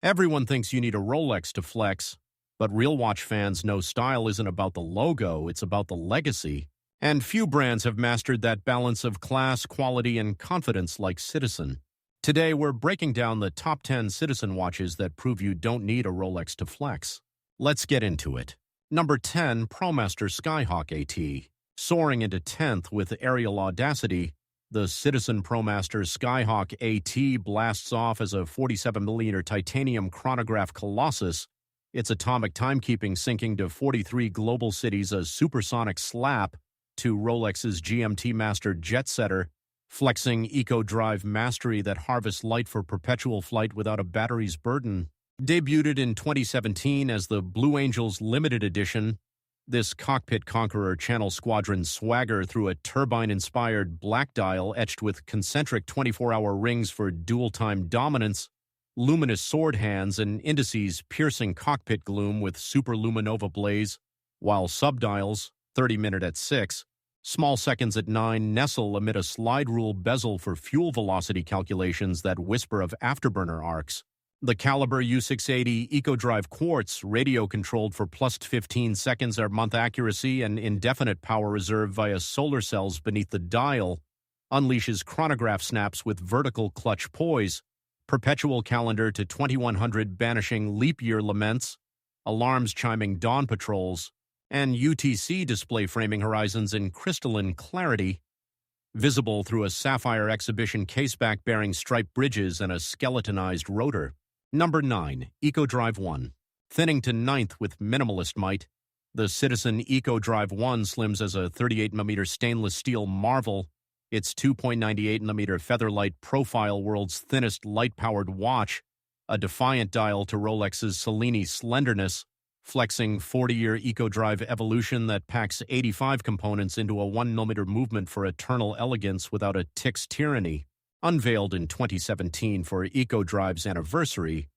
Everyone thinks you need a Rolex to flex, but real watch fans know style isn't about the logo, it's about the legacy. And few brands have mastered that balance of class, quality, and confidence like Citizen. Today, we're breaking down the top 10 Citizen watches that prove you don't need a Rolex to flex. Let's get into it. Number 10, Promaster Skyhawk A-T. Soaring into 10th with aerial audacity, the Citizen Promaster Skyhawk A-T blasts off as a 47mm titanium chronograph colossus, its atomic timekeeping sinking to 43 global cities a supersonic slap to Rolex's GMT Master Jet Setter, flexing eco-drive mastery that harvests light for perpetual flight without a battery's burden. Debuted in 2017 as the Blue Angels Limited Edition, this cockpit conqueror channels squadron swagger through a turbine-inspired black dial etched with concentric 24-hour rings for dual-time dominance, luminous sword hands, and indices piercing cockpit gloom with superluminova blaze, while subdials, 30-minute at 6, small seconds at 9, nestle amid a slide rule bezel for fuel velocity calculations that whisper of afterburner arcs. The Caliber U680 EcoDrive Quartz, radio-controlled for plus 15 seconds a month accuracy and indefinite power reserve via solar cells beneath the dial, unleashes chronograph snaps with vertical clutch poise, perpetual calendar to 2100 banishing leap year laments, alarms chiming dawn patrols, and UTC display framing horizons in crystalline clarity, visible through a sapphire exhibition caseback bearing striped bridges and a skeletonized rotor. Number 9, EcoDrive 1. Thinning to 9th with minimalist might, the Citizen EcoDrive 1 slims as a 38mm stainless steel marvel, its 2.98mm featherlight profile world's thinnest light-powered watch, a defiant dial to Rolex's Cellini slenderness, flexing 40-year EcoDrive evolution that packs 85 components into a 1mm movement for eternal elegance without a tick's tyranny. Unveiled in 2017 for EcoDrive's anniversary,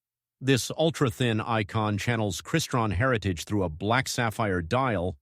this ultra-thin icon channels Crystron heritage through a black sapphire dial,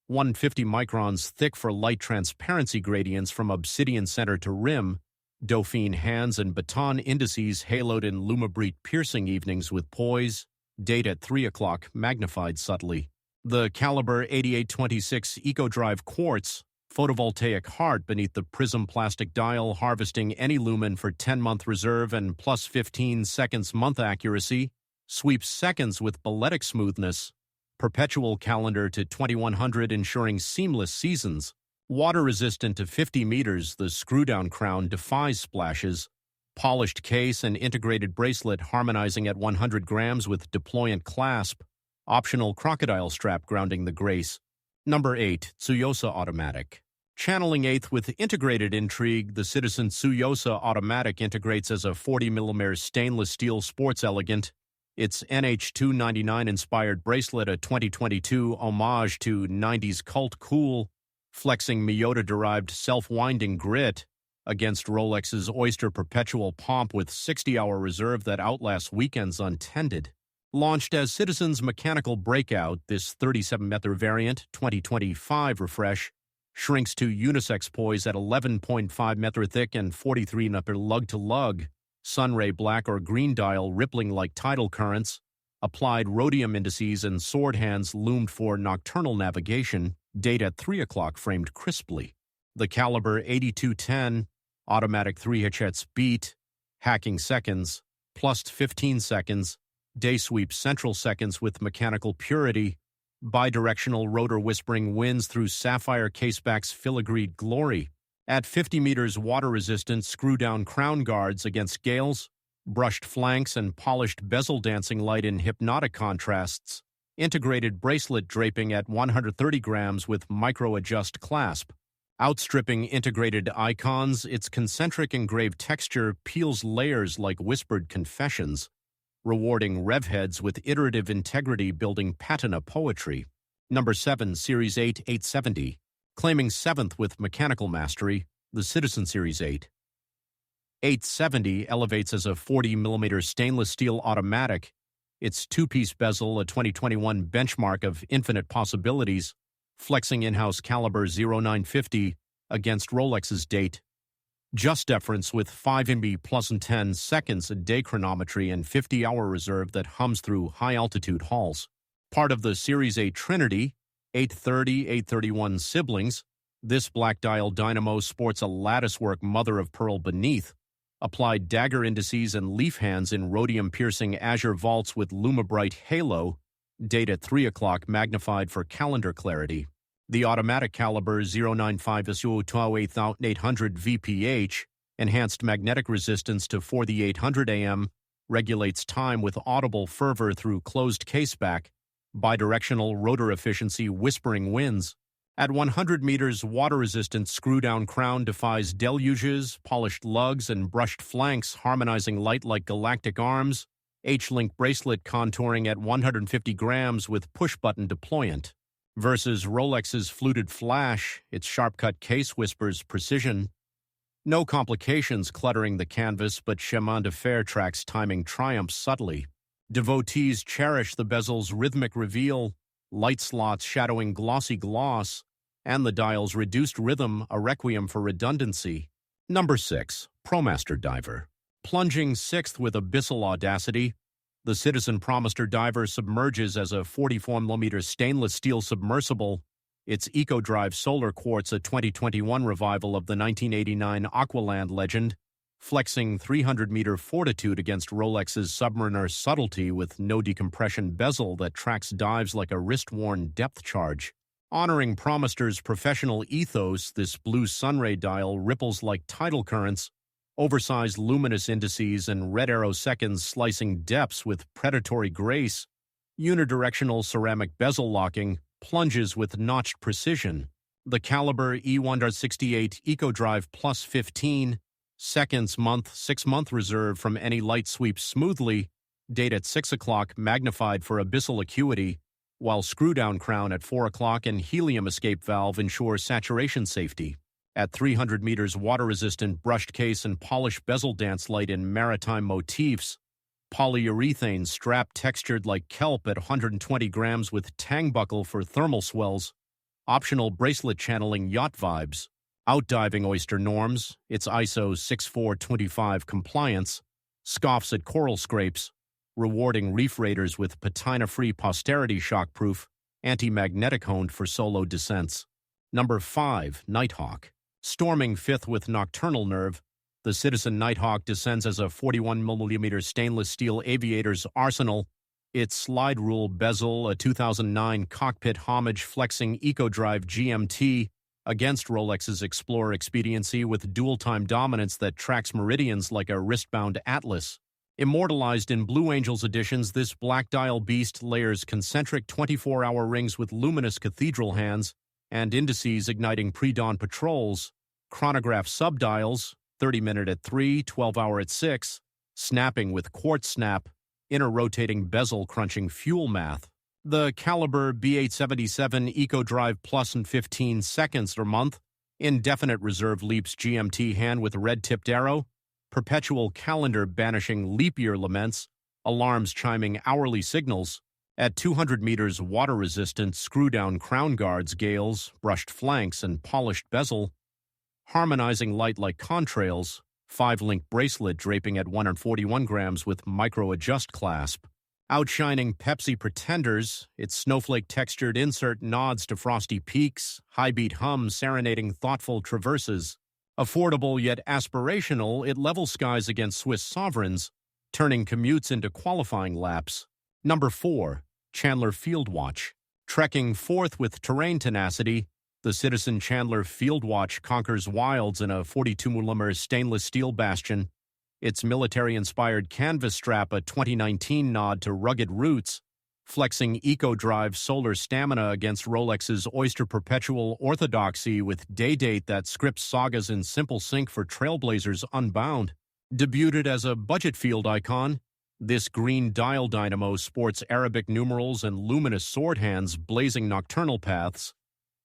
150 microns thick for light transparency gradients from obsidian center to rim, Dauphine hands and baton indices haloed in Lumabrite piercing evenings with poise, date at 3 o'clock magnified subtly. The Caliber 8826 EcoDrive Quartz, photovoltaic heart beneath the prism plastic dial harvesting any lumen for 10-month reserve and plus 15 seconds month accuracy, sweeps seconds with balletic smoothness, perpetual calendar to 2100 ensuring seamless seasons, water-resistant to 50 meters, the screw-down crown defies splashes, polished case and integrated bracelet harmonizing at 100 grams with deployant clasp, optional crocodile strap grounding the grace. Number 8, Tsuyosa Automatic. Channeling 8th with integrated intrigue, the Citizen Tsuyosa Automatic integrates as a 40mm stainless steel sports elegant, its NH299-inspired bracelet a 2022 homage to 90s cult cool, flexing Miyota-derived self-winding grit against Rolex's Oyster Perpetual pomp with 60-hour reserve that outlasts weekends untended. Launched as Citizen's Mechanical Breakout, this 37mm variant, 2025 refresh, shrinks to unisex poise at 11.5mm thick and 43mm lug-to-lug, sunray black or green dial rippling like tidal currents, applied rhodium indices and sword hands loomed for nocturnal navigation, date at 3 o'clock framed crisply. The Caliber 8210, automatic 3/Hz beat, hacking seconds, plus 15 seconds, day sweep central seconds with mechanical purity, bidirectional rotor whispering winds through sapphire caseback's filigreed glory. At 50 meters water-resistant screw-down crown guards against gales, brushed flanks and polished bezel dancing light in hypnotic contrasts, integrated bracelet draping at 130 grams with micro-adjust clasp. Outstripping integrated icons, its concentric engraved texture peels layers like whispered confessions, rewarding rev heads with iterative integrity building patina poetry. Number 7, Series 8 870. Claiming 7th with mechanical mastery, the Citizen Series 8. 870 elevates as a 40mm stainless steel automatic, its two-piece bezel a 2021 benchmark of infinite possibilities, flexing in-house caliber 0950 against Rolex's date, Just deference with 5 MB plus and 10 seconds a day chronometry and 50-hour reserve that hums through high-altitude hauls. Part of the Series A Trinity, 830, 831 siblings, this black dial dynamo sports a latticework mother-of-pearl beneath, applied dagger indices and leaf hands in rhodium-piercing azure vaults with LumaBright halo, date at 3 o'clock magnified for calendar clarity. The automatic caliber 095 8800 VPH, enhanced magnetic resistance to 4800 AM, regulates time with audible fervor through closed caseback, bidirectional rotor efficiency whispering winds. At 100 meters, water-resistant screw-down crown defies deluges, polished lugs, and brushed flanks, harmonizing light like galactic arms, H-link bracelet contouring at 150 grams with push-button deployant. Versus Rolex's fluted flash, its sharp-cut case whispers precision. No complications cluttering the canvas, but chemin de fer tracks timing triumphs subtly. Devotees cherish the bezel's rhythmic reveal, light slots shadowing glossy gloss, and the dial's reduced rhythm, a requiem for redundancy. Number 6. Promaster Diver. Plunging sixth with abyssal audacity, the Citizen Promaster Diver submerges as a 44mm stainless steel submersible, its EcoDrive Solar Quartz a 2021 revival of the 1989 Aqualand legend, flexing 300-meter fortitude against Rolex's Submariner subtlety with no decompression bezel that tracks dives like a wrist-worn depth charge. Honoring Promaster's professional ethos, this blue sunray dial ripples like tidal currents, oversized luminous indices and red arrow seconds slicing depths with predatory grace, unidirectional ceramic bezel locking, plunges with notched precision. The caliber E1.68 EcoDrive Plus 15, seconds month, 6-month reserve from any light sweeps smoothly, date at 6 o'clock magnified for abyssal acuity, while screw-down crown at 4 o'clock and helium escape valve ensure saturation safety. At 300 meters, water-resistant brushed case and polished bezel dance light in maritime motifs, polyurethane strap textured like kelp at 120 grams with tang buckle for thermal swells, optional bracelet channeling yacht vibes, outdiving oyster norms, its ISO 6425 compliance, scoffs at coral scrapes, rewarding reef raiders with patina-free posterity shockproof, anti-magnetic honed for solo descents. Number 5. Nighthawk. Storming fifth with nocturnal nerve, the Citizen Nighthawk descends as a 41mm stainless steel aviator's arsenal, its slide rule bezel, a 2009 cockpit homage flexing EcoDrive GMT, against Rolex's Explorer expediency with dual-time dominance that tracks meridians like a wristbound atlas. Immortalized in Blue Angels editions, this black dial beast layers concentric 24-hour rings with luminous cathedral hands and indices igniting pre-dawn patrols, chronograph subdials, 30-minute at 3, 12-hour at 6, snapping with quartz snap, inner rotating bezel crunching fuel math. The caliber B877 EcoDrive Plus in 15 seconds per month, indefinite reserve leaps GMT hand with red-tipped arrow, perpetual calendar banishing leap year laments, alarms chiming hourly signals. At 200 meters, water-resistant screw-down crown guards, gales, brushed flanks, and polished bezel, harmonizing light like contrails, 5-link bracelet draping at 141 grams with micro-adjust clasp, outshining Pepsi pretenders, its snowflake-textured insert nods to frosty peaks, high-beat hum serenading thoughtful traverses. Affordable yet aspirational, it level skies against Swiss sovereigns, turning commutes into qualifying laps. Number 4. Chandler Field Watch. Trekking forth with terrain tenacity, the Citizen Chandler Field Watch conquers wilds in a 42mm stainless steel bastion, its military-inspired canvas strap a 2019 nod to rugged roots, flexing EcoDrive solar stamina against Rolex's Oyster Perpetual orthodoxy with day date that scripts sagas in simple sync for trailblazers unbound. Debuted as a budget field icon, this green dial dynamo sports Arabic numerals and luminous sword hands blazing nocturnal paths,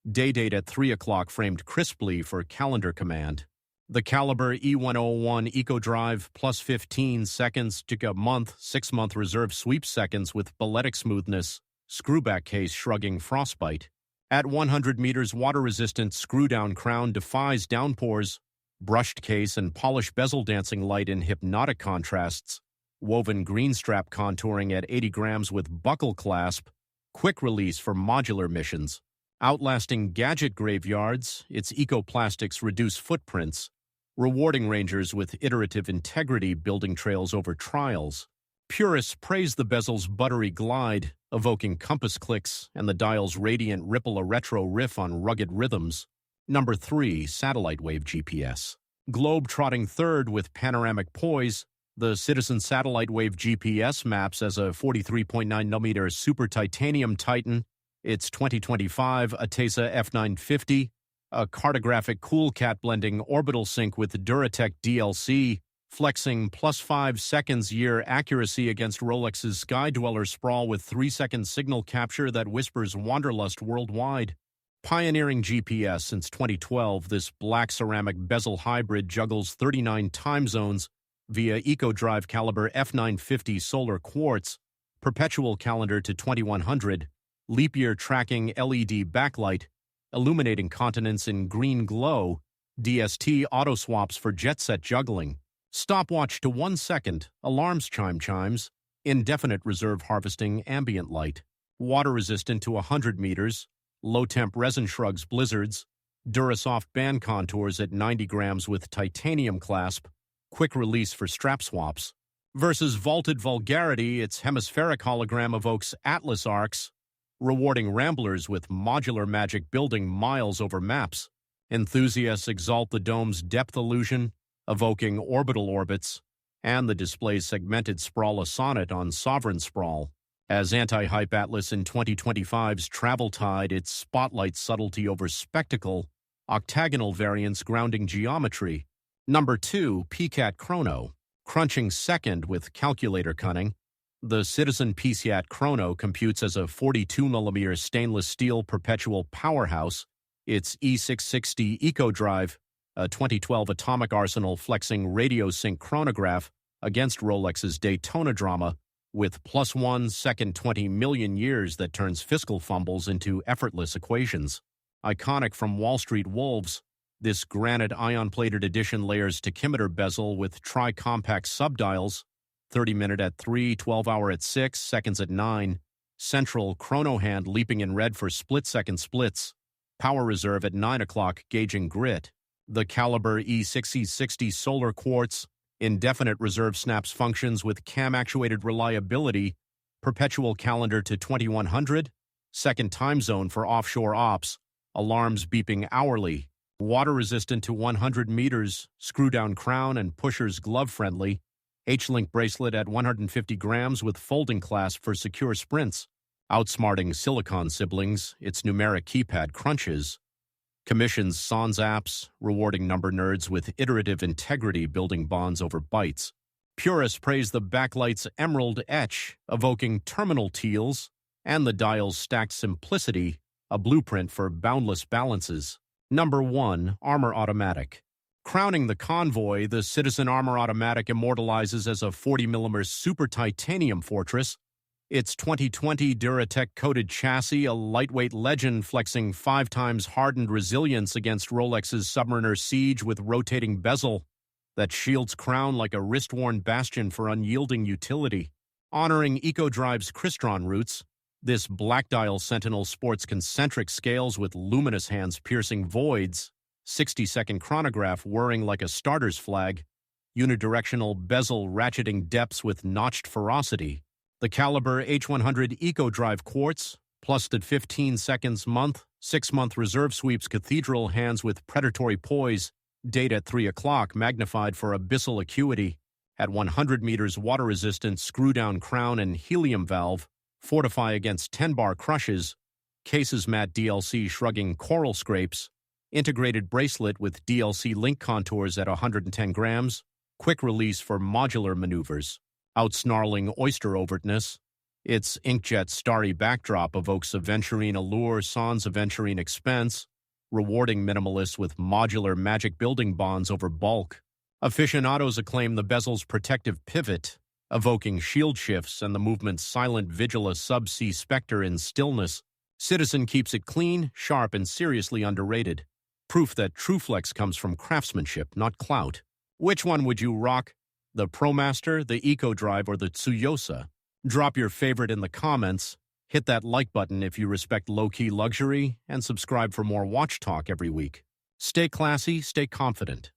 day date at 3 o'clock framed crisply for calendar command. The caliber E101 EcoDrive Plus 15 seconds to a month, 6-month reserve sweep seconds with balletic smoothness, screwback case shrugging frostbite. At 100 meters, water-resistant screw-down crown defies downpours, brushed case and polished bezel dancing light in hypnotic contrasts, woven green strap contouring at 80 grams with buckle clasp, quick release for modular missions, outlasting gadget graveyards, its ecoplastics reduce footprints, rewarding rangers with iterative integrity building trails over trials. Purists praise the bezel's buttery glide, evoking compass clicks, and the dial's radiant ripple a retro riff on rugged rhythms. Number 3. Satellite Wave GPS. Globe-trotting third with panoramic poise, the Citizen Satellite Wave GPS maps as a 43.9mm Super Titanium Titan, its 2025 Atesa F950, a cartographic cool cat blending orbital sync with Duratec DLC, flexing +5 seconds year accuracy against Rolex's Sky Dweller sprawl with 3-second signal capture that whispers wanderlust worldwide. Pioneering GPS since 2012, this black ceramic bezel hybrid juggles 39 time zones via EcoDrive caliber F950 solar quartz, perpetual calendar to 2100, leap year tracking LED backlight, illuminating continents in green glow, DST auto swaps for jet set juggling, stopwatch to 1 second, alarms chimes, indefinite reserve harvesting ambient light, water resistant to 100 meters, low temp resin shrugs blizzards, Durasoft band contours at 90 grams with titanium clasp, quick release for strap swaps. Versus vaulted vulgarity, its hemispheric hologram evokes Atlas arcs, rewarding ramblers with modular magic building miles over maps. Enthusiasts exalt the dome's depth illusion, evoking orbital orbits, and the display's segmented sprawl a sonnet on sovereign sprawl. As anti-hype Atlas in 2025's Travel Tide, its spotlights subtlety over spectacle, octagonal variants grounding geometry. Number 2, PCAT Chrono. Crunching second with calculator cunning, the Citizen PCAT Chrono computes as a 42mm stainless steel perpetual powerhouse, its E660 EcoDrive, a 2012 atomic arsenal flexing radio sync chronograph against Rolex's Daytona drama, with +1 second 20 million years that turns fiscal fumbles into effortless equations. Iconic from Wall Street Wolves, this granite ion-plated edition layers tachymeter bezel with tri-compact subdials, 30-minute at 3, 12-hour at 6, seconds at 9, central chrono hand leaping in red for split-second splits, power reserve at 9 o'clock gauging grit, the caliber E660 solar quartz, indefinite reserve snaps functions with cam-actuated reliability, perpetual calendar to 2100, second time zone for offshore ops, alarms beeping hourly, water-resistant to 100 meters, screw-down crown and pushers glove-friendly, H-link bracelet at 150 grams with folding clasp for secure sprints, outsmarting silicon siblings, its numeric keypad crunches, commissions sans apps, rewarding number nerds with iterative integrity building bonds over bytes. Purists praise the backlight's emerald etch, evoking terminal teals, and the dial's stacked simplicity, a blueprint for boundless balances. Number 1, Armor Automatic. Crowning the convoy, the Citizen Armor Automatic immortalizes as a 40mm Super Titanium fortress, its 2020 Duratec-coated chassis a lightweight legend flexing 5 times hardened resilience against Rolex's Submariner Siege with rotating bezel that shields crown like a wrist-worn bastion for unyielding utility. Honoring EcoDrive's Crystron roots, this black dial Sentinel sports concentric scales with luminous hands piercing voids, 60-second chronograph whirring like a starter's flag, unidirectional bezel ratcheting depths with notched ferocity. The caliber H100 EcoDrive quartz, plussed at 15 seconds month, 6-month reserve sweeps cathedral hands with predatory poise, date at 3 o'clock magnified for abyssal acuity, at 100 meters water-resistant screw-down crown and helium valve, fortify against 10-bar crushes, cases matte DLC shrugging coral scrapes, integrated bracelet with DLC link contours at 110 grams, quick release for modular maneuvers, outsnarling oyster overtness. Its inkjet starry backdrop evokes aventurine allure sans aventurine expense, rewarding minimalists with modular magic building bonds over bulk. Aficionados acclaim the bezel's protective pivot, evoking shield shifts and the movement's silent vigil a subsea specter in stillness. Citizen keeps it clean, sharp, and seriously underrated. Proof that true flex comes from craftsmanship, not clout. Which one would you rock? The Promaster, the Eco Drive, or the Tsuyosa? Drop your favorite in the comments. Hit that like button if you respect low-key luxury, and subscribe for more watch talk every week. Stay classy, stay confident.